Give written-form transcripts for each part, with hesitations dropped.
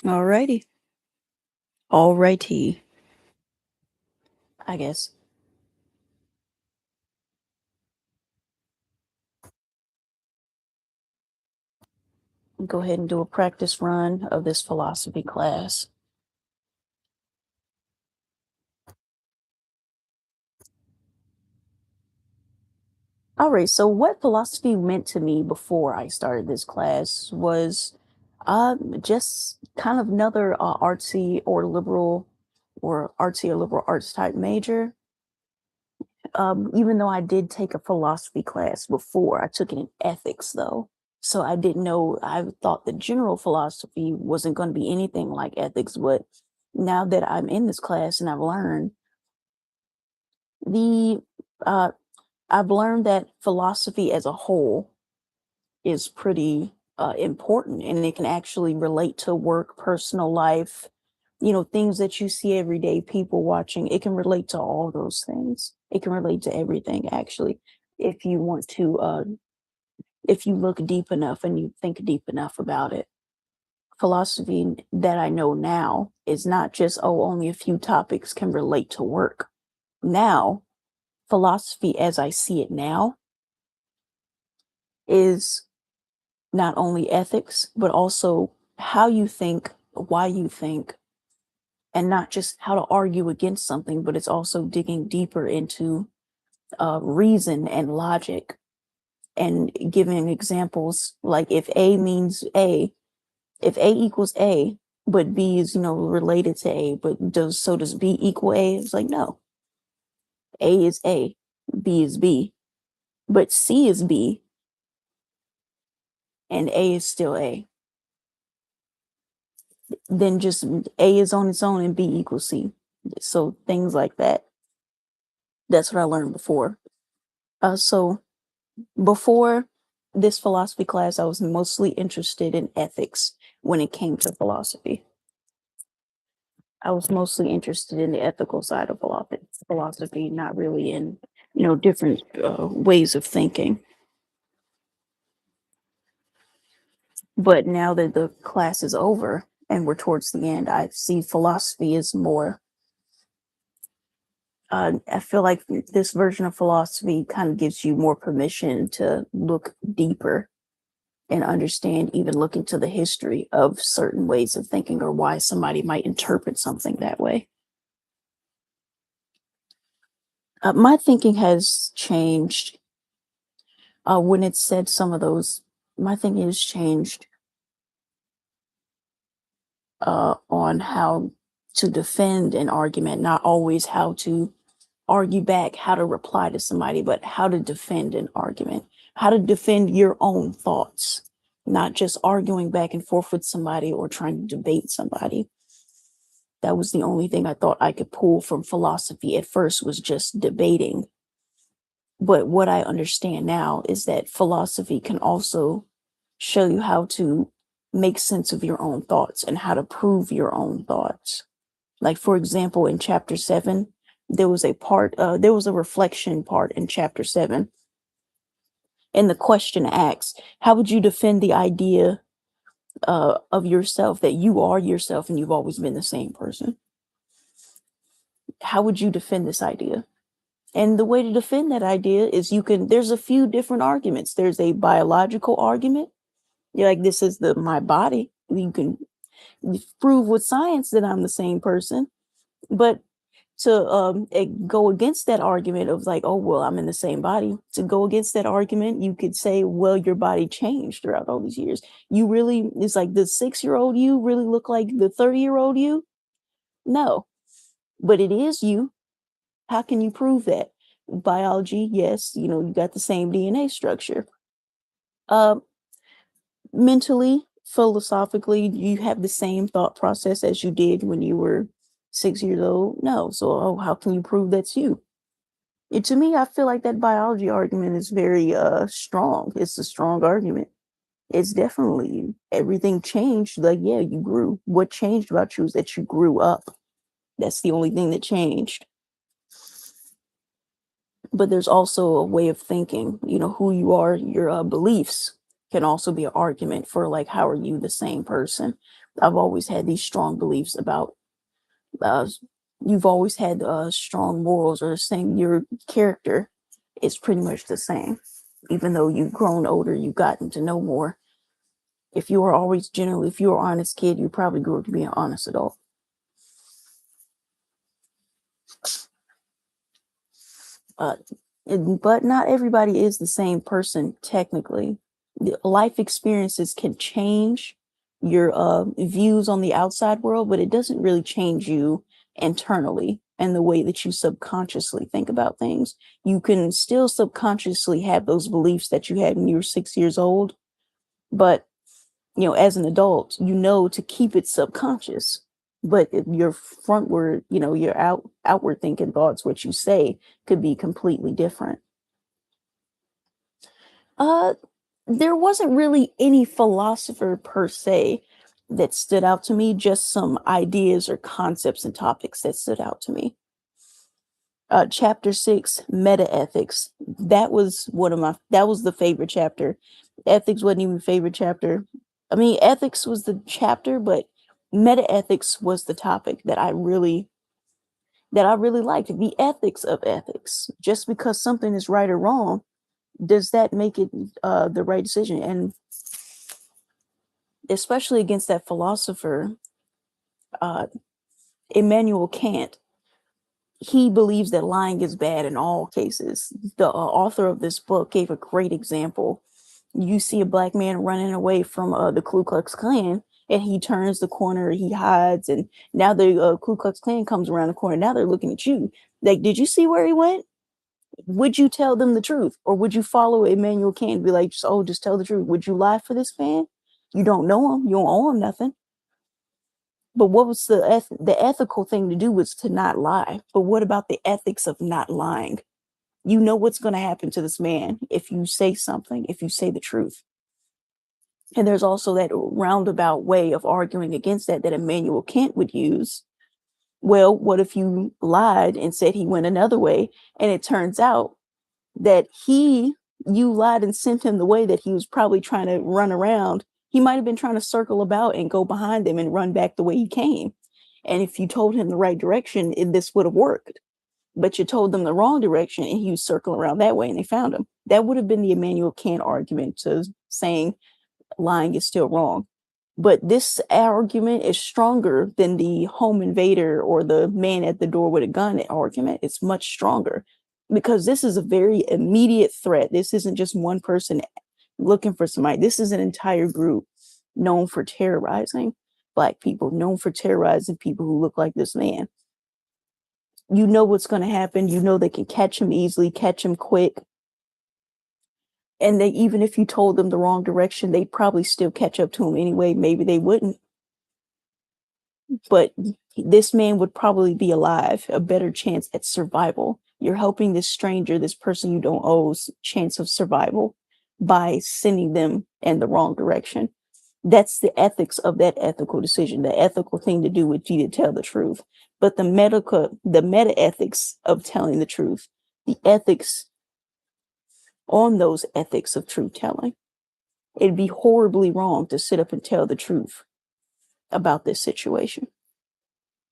Alrighty. Alrighty, I guess. Go ahead and do a practice run of this philosophy class. All right, so what philosophy meant to me before I started this class was just kind of another artsy or liberal arts type major. Even though I did take a philosophy class before, I took it in ethics though. So I didn't know, I thought the general philosophy wasn't going to be anything like ethics, but now that I'm in this class and the uh, I've learned that philosophy as a whole is pretty important, and it can actually relate to work, personal life, things that you see every day, people watching. It can relate to all those things. It can relate to everything, actually, if you want to, if you look deep enough and you think deep enough about it. Philosophy that I know now is not just, oh, only a few topics can relate to work. Now, philosophy as I see it now is not only ethics, but also how you think, why you think, and not just how to argue against something, but it's also digging deeper into reason and logic and giving examples like if A equals A, but B is, related to A, but does B equal A? It's like, no, A is A, B is B, but C is B, and A is still A. Then just A is on its own and B equals C. So things like that. That's what I learned before. So before this philosophy class, I was mostly interested in ethics when it came to philosophy. I was mostly interested in the ethical side of philosophy, not really in, different ways of thinking. But now that the class is over and we're towards the end, I see philosophy as more. I feel like this version of philosophy kind of gives you more permission to look deeper and understand, even look into the history of certain ways of thinking or why somebody might interpret something that way. My thinking has changed when it said some of those. My thinking has changed on how to defend an argument, not always how to argue back, how to reply to somebody, but how to defend an argument, how to defend your own thoughts, not just arguing back and forth with somebody or trying to debate somebody. That was the only thing I thought I could pull from philosophy at first, was just debating. But what I understand now is that philosophy can also show you how to make sense of your own thoughts and how to prove your own thoughts. Like, for example, in chapter 7, there was a reflection part in chapter 7. And the question asks, how would you defend the idea of yourself, that you are yourself and you've always been the same person? How would you defend this idea? And the way to defend that idea is, there's a few different arguments. There's a biological argument. You're like, this is my body. You can prove with science that I'm the same person. But to go against that argument of like, oh, well, I'm in the same body. To go against that argument, you could say, well, your body changed throughout all these years. It's like, the 6-year-old you really look like the 30-year-old you? No, but it is you. How can you prove that? Biology, yes, you got the same DNA structure. Um, Mentally, philosophically, you have the same thought process as you did when you were 6 years old. No. So, how can you prove that's you? To me, I feel like that biology argument is very strong. It's a strong argument. It's definitely you. Everything changed. Like, yeah, you grew. What changed about you is that you grew up. That's the only thing that changed. But there's also a way of thinking, who you are, your beliefs. can also be an argument for like, how are you the same person? I've always had these strong beliefs about uh, you've always had strong morals or the same. Your character is pretty much the same, even though you've grown older, you've gotten to know more. If you were always generally, if you were an honest kid, you probably grew up to be an honest adult. Uh, but not everybody is the same person technically. Life experiences can change your views on the outside world, but it doesn't really change you internally and the way that you subconsciously think about things. You can still subconsciously have those beliefs that you had when you were 6 years old, but as an adult, to keep it subconscious. But your frontward, your outward thinking thoughts, what you say could be completely different. Uh, there wasn't really any philosopher per se that stood out to me, just some ideas or concepts and topics that stood out to me. Chapter 6, meta ethics. That was the favorite chapter. Ethics wasn't even favorite chapter. I mean, ethics was the chapter, but meta ethics was the topic that I really liked. The ethics of ethics. Just because something is right or wrong, does that make it the right decision? And especially against that philosopher, uh, Immanuel Kant, he believes that lying is bad in all cases. The author of this book gave a great example. You see a black man running away from the Ku Klux Klan, and he turns the corner, he hides, and now the Ku Klux Klan comes around the corner. Now they're looking at you. Like, did you see where he went? Would you tell them the truth, or would you follow Immanuel Kant and be like, just tell the truth? Would you lie for this man? You don't know him. You don't owe him nothing. But what was the ethical thing to do was to not lie. But what about the ethics of not lying? You know what's going to happen to this man if you say something, if you say the truth. And there's also that roundabout way of arguing against that Immanuel Kant would use. Well, what if you lied and said he went another way, and it turns out that you lied and sent him the way that he was probably trying to run around. He might have been trying to circle about and go behind them and run back the way he came. And if you told him the right direction, this would have worked. But you told them the wrong direction and he was circling around that way and they found him. That would have been the Immanuel Kant argument to saying lying is still wrong. But this argument is stronger than the home invader or the man at the door with a gun argument. It's much stronger because this is a very immediate threat. This isn't just one person looking for somebody. This is an entire group known for terrorizing Black people, known for terrorizing people who look like this man. You know what's going to happen. You know they can catch him easily, catch him quick. And they, even if you told them the wrong direction, they'd probably still catch up to him anyway. Maybe they wouldn't. But this man would probably be alive, a better chance at survival. You're helping this stranger, this person you don't owe's chance of survival by sending them in the wrong direction. That's the ethics of that ethical decision. The ethical thing to do would be to tell the truth. But the meta ethics of telling the truth, the ethics on those ethics of truth telling, it'd be horribly wrong to sit up and tell the truth about this situation.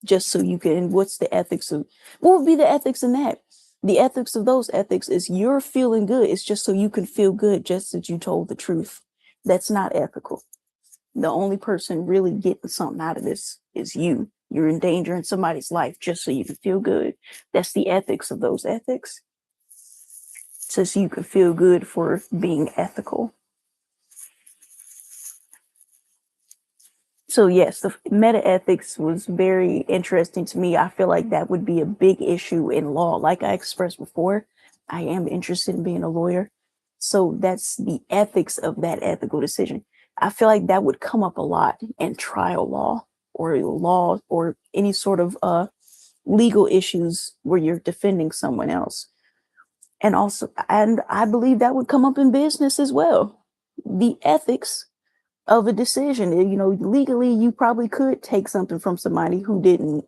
Just so you can, what's the ethics of, what would be the ethics in that? The ethics of those ethics is you're feeling good. It's just so you can feel good, just as you told the truth. That's not ethical. The only person really getting something out of this is you. You're endangering somebody's life just so you can feel good. That's the ethics of those ethics. So you can feel good for being ethical. So yes, the meta ethics was very interesting to me. I feel like that would be a big issue in law. Like I expressed before, I am interested in being a lawyer. So that's the ethics of that ethical decision. I feel like that would come up a lot in trial law or any sort of legal issues where you're defending someone else. And I believe that would come up in business as well. The ethics of a decision. Legally, you probably could take something from somebody who didn't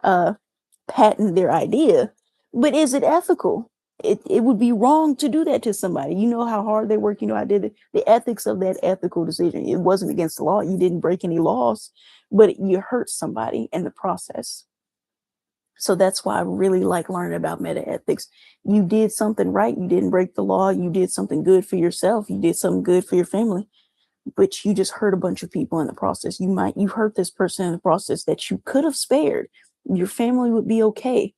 patent their idea, but is it ethical? it would be wrong to do that to somebody. You know how hard they work. You know, I did it. The ethics of that ethical decision. It wasn't against the law. You didn't break any laws, but you hurt somebody in the process. So that's why I really like learning about meta ethics. You did something right. You didn't break the law. You did something good for yourself. You did something good for your family, but you just hurt a bunch of people in the process. You hurt this person in the process that you could have spared. Your family would be okay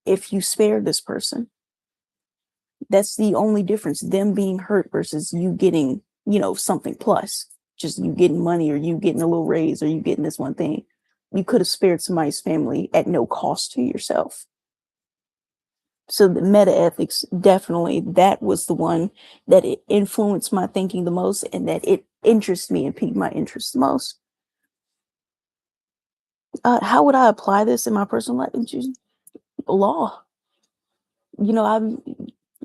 if you spared this person. That's the only difference, them being hurt versus you getting, something plus, just you getting money or you getting a little raise or you getting this one thing. You could have spared somebody's family at no cost to yourself. So the meta ethics, definitely, that was the one that it influenced my thinking the most and that it interests me and piqued my interest the most. How would I apply this in my personal life? Law. I'm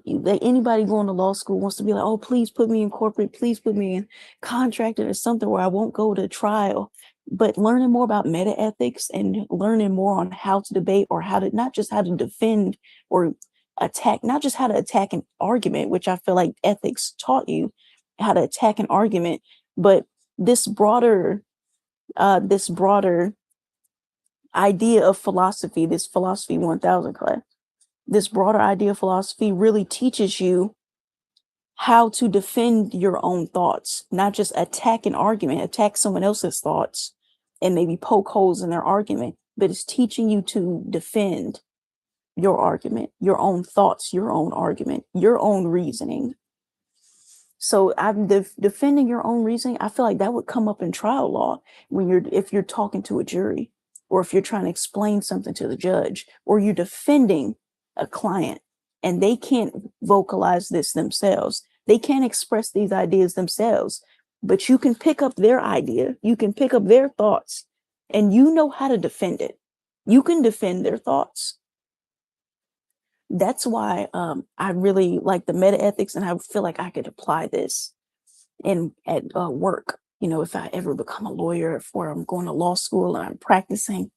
like anybody going to law school wants to be like, oh, please put me in corporate, please put me in contracting or something where I won't go to trial. But learning more about meta ethics and learning more on how to debate or how to not just how to defend or attack, not just how to attack an argument, which I feel like ethics taught you how to attack an argument, but this broader, this broader idea of philosophy, this philosophy 1000 class, this broader idea of philosophy really teaches you how to defend your own thoughts, not just attack an argument, attack someone else's thoughts and maybe poke holes in their argument, but it's teaching you to defend your argument, your own thoughts, your own argument, your own reasoning. So I'm defending your own reasoning. I feel like that would come up in trial law if you're talking to a jury or if you're trying to explain something to the judge or you're defending a client and they can't vocalize this themselves. They can't express these ideas themselves, but you can pick up their idea, you can pick up their thoughts, and you know how to defend it. You can defend their thoughts. That's why I really like the meta ethics, and I feel like I could apply this in at work. If I ever become a lawyer, if where I'm going to law school and I'm practicing.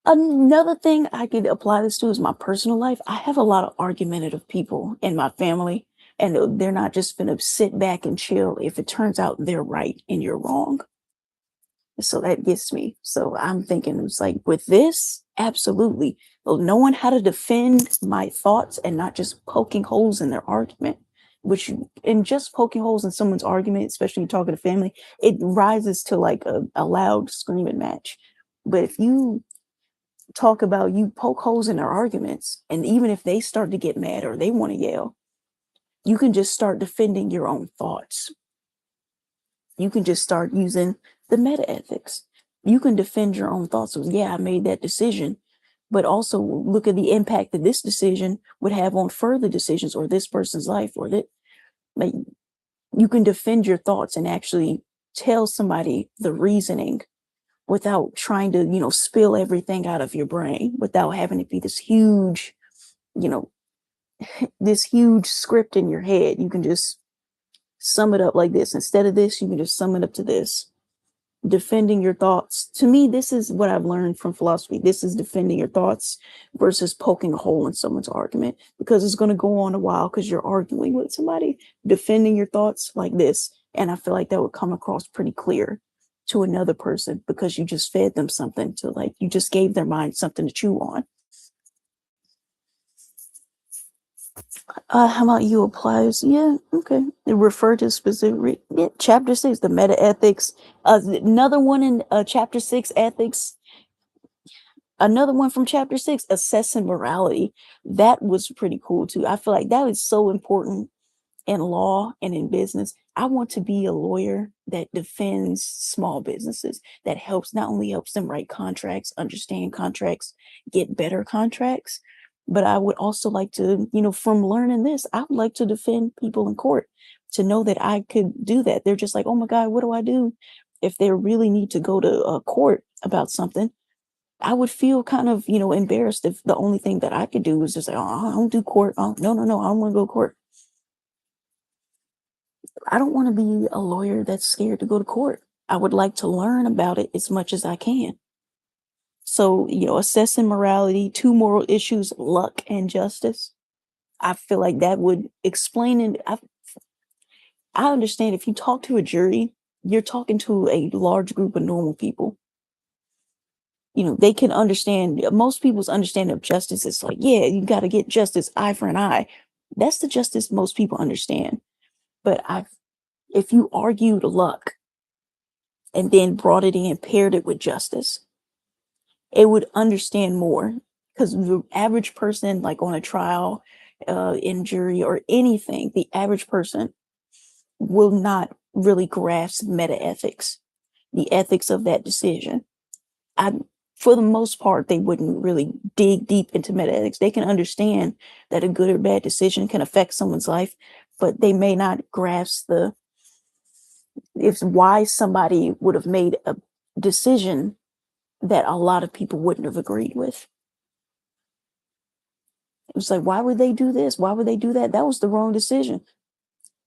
Another thing I could apply this to is my personal life. I have a lot of argumentative people in my family, and they're not just gonna sit back and chill if it turns out they're right and you're wrong. So that gets me. So I'm thinking it's like with this, absolutely. Well, knowing how to defend my thoughts and not just poking holes in their argument, and just poking holes in someone's argument, especially talking to family, it rises to like a loud screaming match. But if you you poke holes in their arguments, and even if they start to get mad or they want to yell, you can just start defending your own thoughts. You can just start using the meta ethics. You can defend your own thoughts. So, yeah, I made that decision, but also look at the impact that this decision would have on further decisions or this person's life or that. Like, you can defend your thoughts and actually tell somebody the reasoning without trying to, spill everything out of your brain, without having to be you know, this huge script in your head. You can just sum it up like this. Instead of this, you can just sum it up to this. Defending your thoughts. To me, this is what I've learned from philosophy. This is defending your thoughts versus poking a hole in someone's argument, because it's going to go on a while because you're arguing with somebody. Defending your thoughts like this. And I feel like that would come across pretty clear to another person because you just fed them something to like, you just gave their mind something to chew on. How about you apply this? Yeah, okay. They refer to specific, yeah, chapter 6, the meta ethics. Another one in chapter 6, ethics. Another one from chapter 6, assessing morality. That was pretty cool too. I feel like that is so important in law and in business. I want to be a lawyer that defends small businesses, that not only helps them write contracts, understand contracts, get better contracts, but I would also like to, from learning this, I would like to defend people in court, to know that I could do that. They're just like, oh my God, what do I do if they really need to go to a court about something? I would feel kind of, embarrassed if the only thing that I could do was just say, oh, I don't do court. Oh, no, no, no, I don't want to go to court. I don't want to be a lawyer that's scared to go to court. I would like to learn about it as much as I can. So, assessing morality, two moral issues, luck and justice. I feel like that would explain it. I understand if you talk to a jury, you're talking to a large group of normal people. They can understand, most people's understanding of justice is like, yeah, you got to get justice, eye for an eye. That's the justice most people understand. But if you argued luck and then brought it in, paired it with justice, it would understand more. Because the average person, like on a trial, in jury or anything, the average person will not really grasp meta ethics, the ethics of that decision. I, for the most part, they wouldn't really dig deep into meta ethics. They can understand that a good or bad decision can affect someone's life, but they may not grasp why somebody would have made a decision that a lot of people wouldn't have agreed with. It was like, why would they do this? Why would they do that? That was the wrong decision.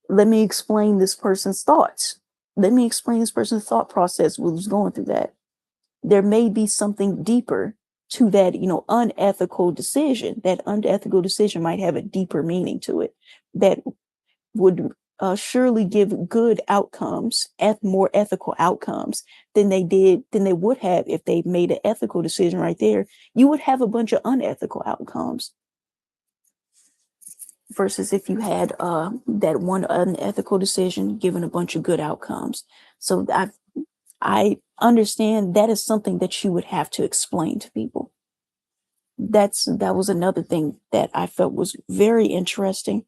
Let me explain this person's thoughts. Let me explain this person's thought process was going through that. There may be something deeper to that, unethical decision. That unethical decision might have a deeper meaning to it that would surely give good outcomes, more ethical outcomes than they would have if they made an ethical decision right there. You would have a bunch of unethical outcomes versus if you had that one unethical decision given a bunch of good outcomes. So I understand that is something that you would have to explain to people. That was another thing that I felt was very interesting.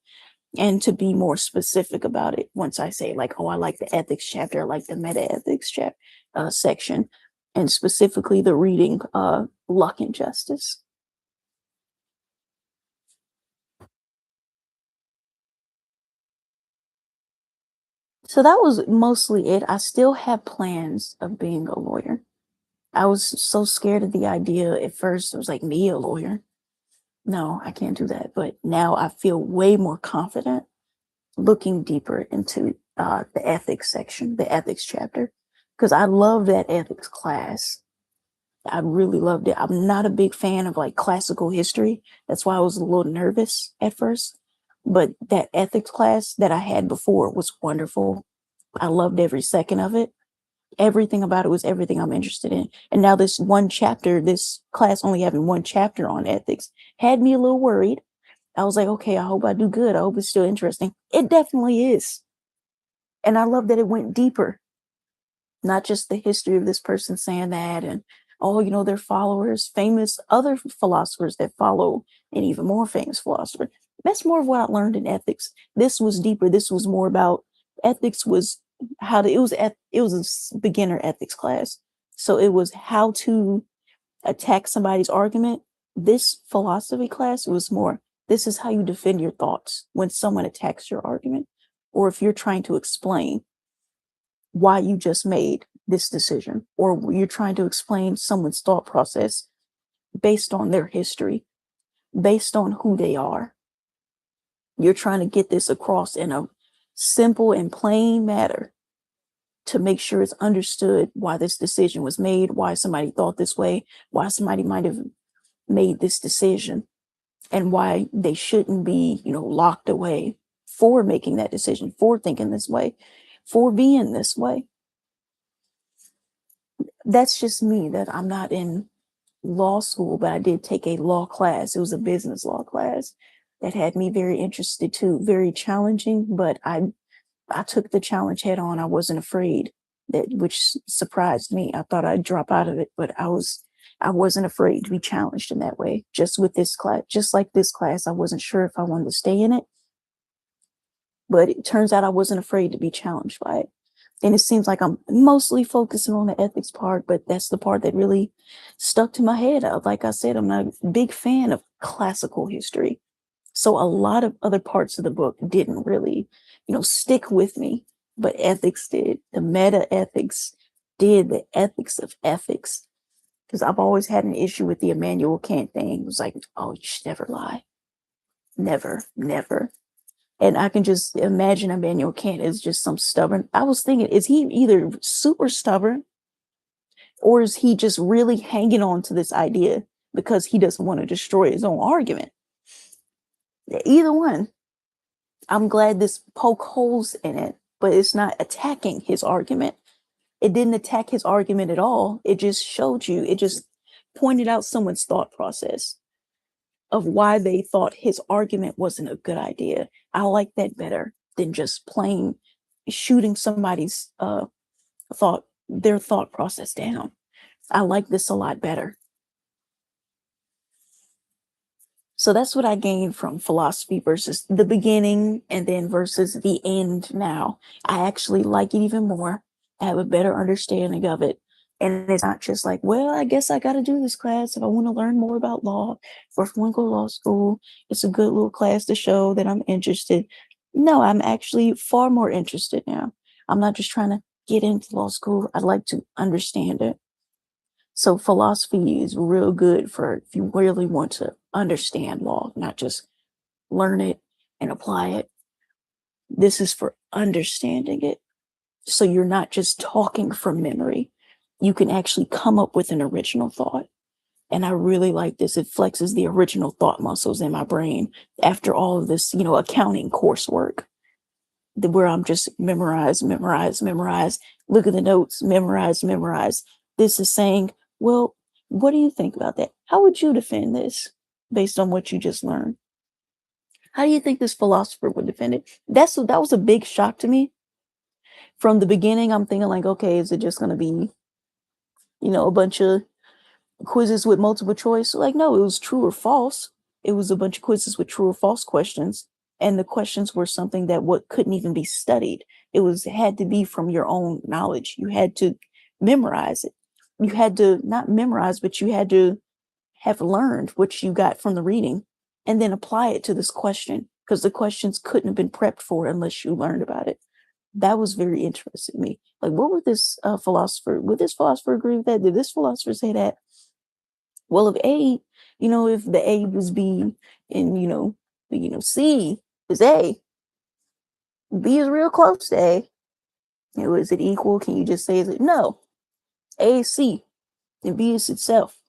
And to be more specific about it, once I say like, oh, I like the ethics chapter, I like the meta ethics section, and specifically the reading Luck and Justice. So that was mostly it. I still have plans of being a lawyer. I was so scared of the idea at first. It was like, me, a lawyer? No, I can't do that. But now I feel way more confident looking deeper into the ethics section, the ethics chapter, because I love that ethics class. I really loved it. I'm not a big fan of like classical history. That's why I was a little nervous at first. But that ethics class that I had before was wonderful. I loved every second of it. Everything about it was everything I'm interested in. And now this one chapter, this class only having one chapter on ethics, had me a little worried. I was like, okay, I hope I do good. I hope it's still interesting. It definitely is. And I love that it went deeper, not just the history of this person saying that and, oh, their followers, famous other philosophers that follow an even more famous philosopher. That's more of what I learned in ethics. This was deeper. This was more about ethics was it was a beginner ethics class. So it was how to attack somebody's argument. This philosophy class was more, this is how you defend your thoughts when someone attacks your argument, or if you're trying to explain why you just made this decision, or you're trying to explain someone's thought process based on their history, based on who they are. You're trying to get this across in a simple and plain manner to make sure it's understood why this decision was made, why somebody thought this way, why somebody might have made this decision, and why they shouldn't be, locked away for making that decision, for thinking this way, for being this way. That's just me, that I'm not in law school, but I did take a law class. It was a business law class that had me very interested too, very challenging, but I took the challenge head on. I wasn't afraid, which surprised me. I thought I'd drop out of it, but I wasn't afraid to be challenged in that way. Just with this class, just like this class, I wasn't sure if I wanted to stay in it, but it turns out I wasn't afraid to be challenged by it. And it seems like I'm mostly focusing on the ethics part, but that's the part that really stuck to my head. Like I said, I'm not a big fan of classical history. So a lot of other parts of the book didn't really, stick with me, but ethics did. The meta ethics did, the ethics of ethics. Because I've always had an issue with the Immanuel Kant thing. It was like, oh, you should never lie. Never, never. And I can just imagine Immanuel Kant is just some stubborn. I was thinking, is he either super stubborn Or is he just really hanging on to this idea because he doesn't want to destroy his own argument? Either one. I'm glad this poke holes in it, but it's not attacking his argument. It didn't attack his argument at all. It just showed you, it just pointed out someone's thought process of why they thought his argument wasn't a good idea. I like that better than just plain shooting somebody's their thought process down. I like this a lot better. So that's what I gained from philosophy versus the beginning and then versus the end now. I actually like it even more. I have a better understanding of it. And it's not just like, well, I guess I got to do this class if I want to learn more about law or if I want to go to law school. It's a good little class to show that I'm interested. No, I'm actually far more interested now. I'm not just trying to get into law school. I'd like to understand it. So philosophy is real good for if you really want to understand law, not just learn it and apply it. This is for understanding it. So you're not just talking from memory. You can actually come up with an original thought. And I really like this. It flexes the original thought muscles in my brain after all of this, accounting coursework where I'm just memorize, look at the notes, memorize. This is saying, well, what do you think about that? How would you defend this based on what you just learned? How do you think this philosopher would defend it? That was a big shock to me. From the beginning, I'm thinking like, okay, is it just going to be, a bunch of quizzes with multiple choice? Like, no, it was true or false. It was a bunch of quizzes with true or false questions. And the questions were something that couldn't even be studied. It had to be from your own knowledge. You had to memorize it. You had to not memorize, but you had to have learned what you got from the reading and then apply it to this question because the questions couldn't have been prepped for unless you learned about it. That was very interesting to me. Like, what would this would this philosopher agree with that? Did this philosopher say that? Well, if the A was B and, C is A, B is real close to A. Is it equal? Can you just say, is it? No. A is C and B is itself.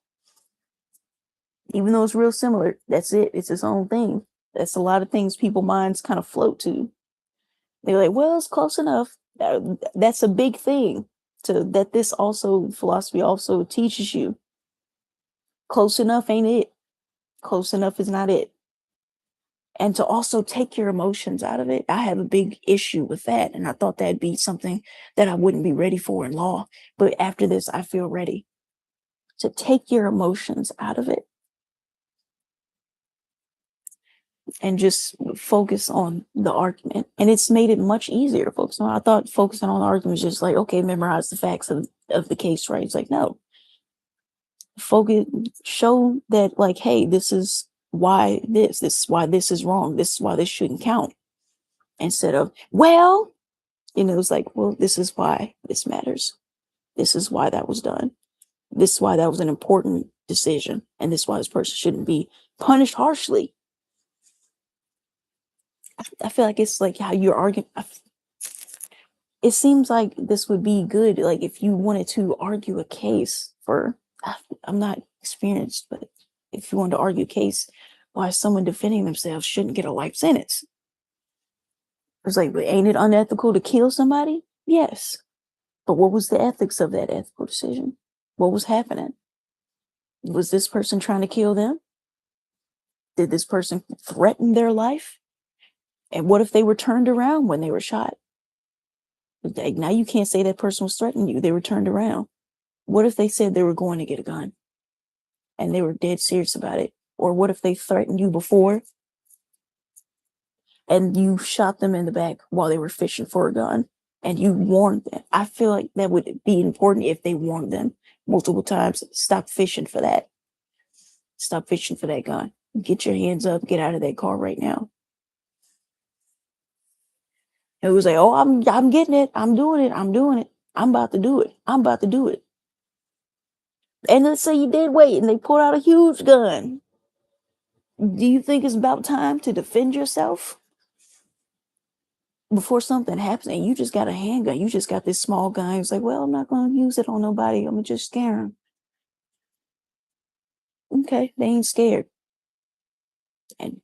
Even though it's real similar, that's it. It's its own thing. That's a lot of things people's minds kind of float to. They're like, well, it's close enough. That's a big thing that this philosophy also teaches you. Close enough ain't it. Close enough is not it. And to also take your emotions out of it, I have a big issue with that. And I thought that'd be something that I wouldn't be ready for in law. But after this, I feel ready to take your emotions out of it and just focus on the argument. And it's made it much easier to focus on. I thought focusing on the argument was just like, okay, memorize the facts of the case, right? It's like, no. Focus, show that like, hey, this is why this is why this is wrong. This is why this shouldn't count. Instead of, well, it's like, well, this is why this matters. This is why that was done. This is why that was an important decision. And this is why this person shouldn't be punished harshly. I feel like it's like how you're arguing. It seems like this would be good. Like if you wanted to argue a case I'm not experienced, but if you wanted to argue a case why someone defending themselves shouldn't get a life sentence. It's like, but ain't it unethical to kill somebody? Yes. But what was the ethics of that ethical decision? What was happening? Was this person trying to kill them? Did this person threaten their life? And what if they were turned around when they were shot? Like, now you can't say that person was threatening you. They were turned around. What if they said they were going to get a gun and they were dead serious about it? Or what if they threatened you before and you shot them in the back while they were fishing for a gun and you warned them? I feel like that would be important if they warned them multiple times. Stop fishing for that. Stop fishing for that gun. Get your hands up. Get out of that car right now. It was like, oh, I'm getting it. I'm doing it. I'm about to do it. I'm about to do it. And let's say you did wait and they pulled out a huge gun. Do you think it's about time to defend yourself? before something happens and you just got a handgun, you just got this small gun. It's like, well, I'm not going to use it on nobody. I'm going to just scare them. Okay, they ain't scared. And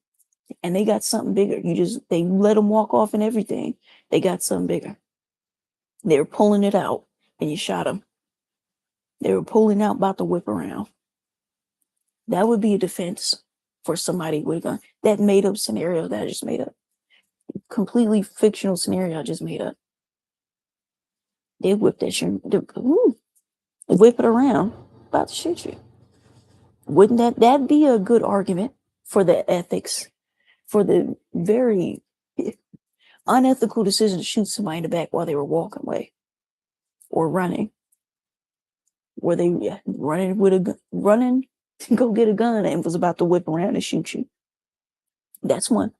they got something bigger. They let them walk off and everything. They got something bigger. They were pulling it out and you shot them. They were pulling out, about to whip around. That would be a defense for somebody with a gun. That made up scenario that I just made up. Completely fictional scenario I just made up. They whip that shit, whip it around, about to shoot you. Wouldn't that be a good argument for the ethics, for the very unethical decision to shoot somebody in the back while they were walking away or running? Were they running to go get a gun and was about to whip around and shoot you? That's one.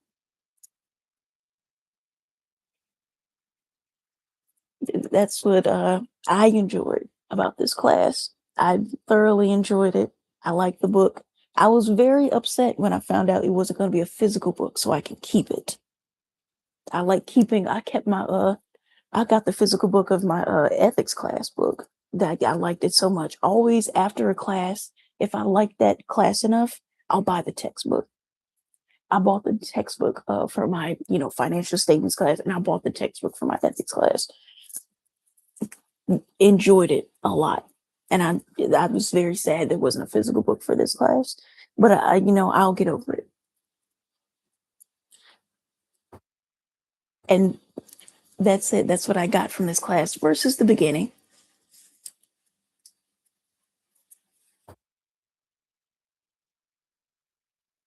That's what I enjoyed about this class. I thoroughly enjoyed it. I liked the book. I was very upset when I found out it wasn't going to be a physical book so I can keep it. I kept my I got the physical book of my ethics class book. That I liked it so much. Always after a class, if I like that class enough, I'll buy the textbook. I bought the textbook for my, financial statements class, and I bought the textbook for my ethics class. Enjoyed it a lot. And I was very sad there wasn't a physical book for this class, but I'll get over it. And that's it. That's what I got from this class versus the beginning.